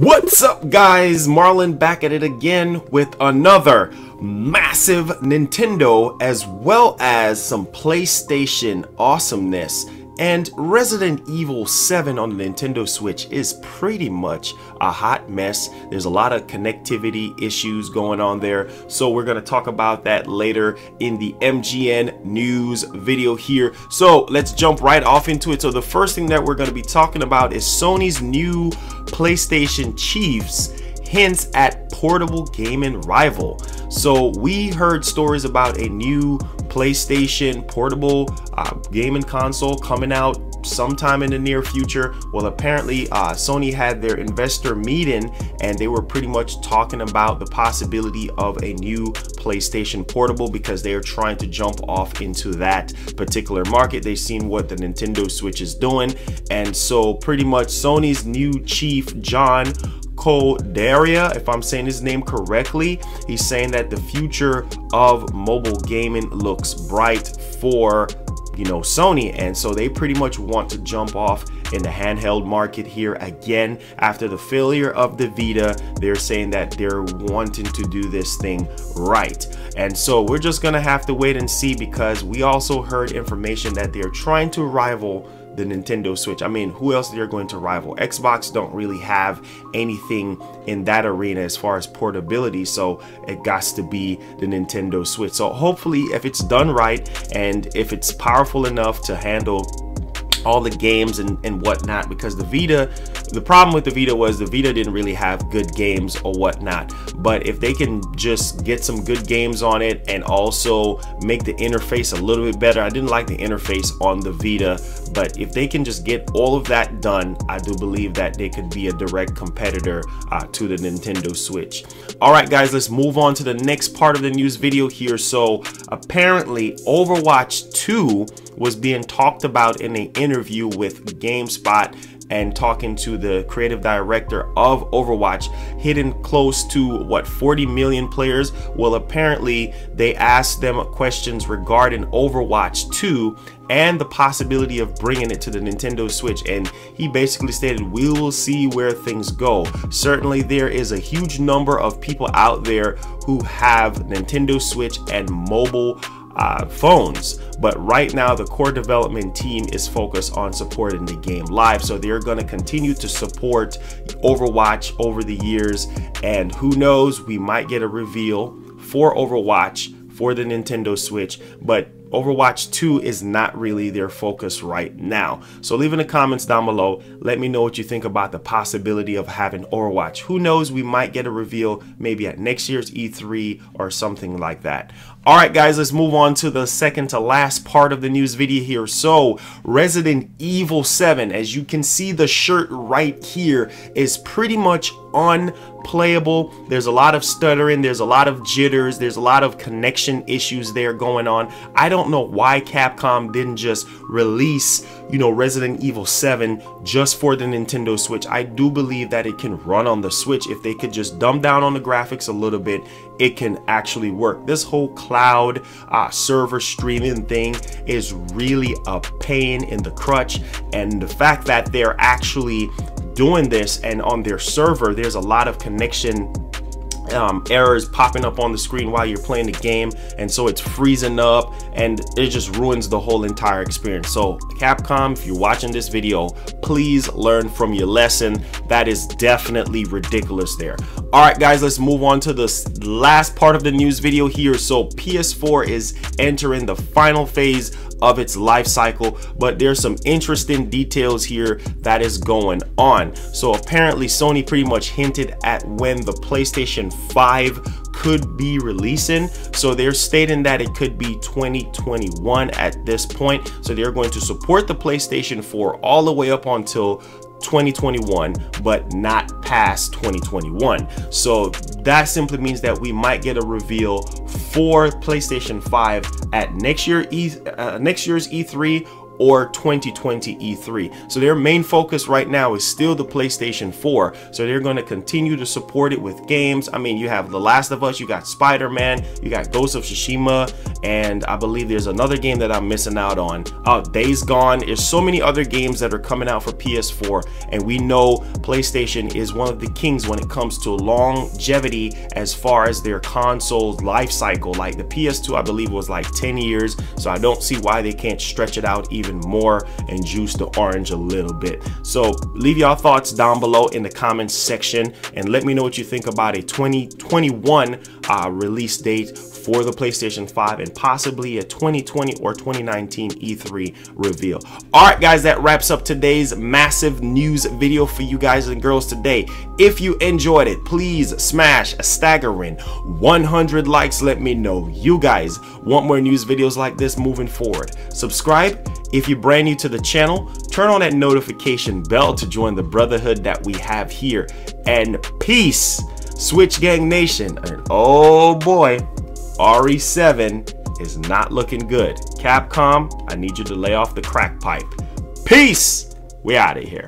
What's up, guys? Marlon back at it again with another massive Nintendo as well as some PlayStation awesomeness. And Resident Evil 7 on the Nintendo Switch is pretty much a hot mess. There's a lot of connectivity issues going on there. So we're going to talk about that later in the MGN news video here. So let's jump right off into it. So the first thing that we're going to be talking about is Sony's new PlayStation chiefs hints at portable gaming rival. So we heard stories about a new PlayStation portable gaming console coming out sometime in the near future. Well, apparently Sony had their investor meeting and they were pretty much talking about the possibility of a new PlayStation portable because they are trying to jump off into that particular market. They've seen what the Nintendo Switch is doing, and so pretty much Sony's new chief, John Kodera, if I'm saying his name correctly, he's saying that the future of mobile gaming looks bright for Sony, and so they pretty much want to jump off in the handheld market here again after the failure of the Vita. They're saying that they're wanting to do this thing right, and so we're just gonna have to wait and see, because we also heard information that they're trying to rival the Nintendo Switch. I mean, who else they're going to rival? Xbox don't really have anything in that arena as far as portability, so it got to be the Nintendo Switch. So hopefully, if it's done right and if it's powerful enough to handle all the games and whatnot, because the problem with the Vita was the Vita didn't really have good games or whatnot. But if they can just get some good games on it and also make the interface a little bit better. I didn't like the interface on the Vita, but if they can just get all of that done, I do believe that they could be a direct competitor to the Nintendo Switch. All right, guys, let's move on to the next part of the news video here. So apparently Overwatch 2 was being talked about in an interview with GameSpot, and talking to the creative director of Overwatch, hitting close to what, 40 million players. Well, apparently they asked them questions regarding Overwatch 2 and the possibility of bringing it to the Nintendo Switch, and he basically stated, we will see where things go. Certainly there is a huge number of people out there who have Nintendo Switch and mobile phones, but right now the core development team is focused on supporting the game live, so they're going to continue to support Overwatch over the years, and who knows, we might get a reveal for Overwatch for the Nintendo Switch, but Overwatch 2 is not really their focus right now. So leave in the comments down below, let me know what you think about the possibility of having Overwatch. Who knows, we might get a reveal maybe at next year's E3 or something like that. Alright, guys, let's move on to the second to last part of the news video here. So Resident Evil 7, as you can see, the shirt right here is pretty much unplayable. There's a lot of stuttering, there's a lot of jitters, there's a lot of connection issues there going on. I don't know why Capcom didn't just release, Resident Evil 7 just for the Nintendo Switch. I do believe that it can run on the Switch. If they could just dumb down on the graphics a little bit, it can actually work. This whole cloud server streaming thing is really a pain in the crutch, and the fact that they're actually doing this and on their server there's a lot of connection errors popping up on the screen while you're playing the game, and so it's freezing up and it just ruins the whole entire experience. So Capcom, if you're watching this video, please learn from your lesson. That is definitely ridiculous there. All right, guys, let's move on to the last part of the news video here. So PS4 is entering the final phase of its life cycle, but there's some interesting details here that is going on. So apparently Sony pretty much hinted at when the PlayStation 5 could be releasing, so they're stating that it could be 2021 at this point. So they're going to support the PlayStation 4 all the way up until 2021, but not past 2021. So that simply means that we might get a reveal for PlayStation 5 at next year's E3 or 2020 E3. So their main focus right now is still the PlayStation 4. So they're going to continue to support it with games. I mean, you have The Last of Us, you got Spider-Man, you got Ghost of Tsushima, and I believe there's another game that I'm missing out on. Days Gone. There's so many other games that are coming out for PS4, and we know PlayStation is one of the kings when it comes to longevity as far as their console's life cycle. Like the PS2, I believe, was like 10 years, so I don't see why they can't stretch it out even more and juice the orange a little bit. So leave your thoughts down below in the comments section and let me know what you think about a 2021 release date for the PlayStation 5 and possibly a 2020 or 2019 E3 reveal. All right, guys, that wraps up today's massive news video for you guys and girls today. If you enjoyed it, please smash a staggering 100 likes. Let me know you guys want more news videos like this moving forward. Subscribe if you're brand new to the channel. Turn on that notification bell to join the brotherhood that we have here. And peace, Switch Gang Nation. And oh boy, RE7 is not looking good. Capcom, I need you to lay off the crack pipe. Peace. We out of here.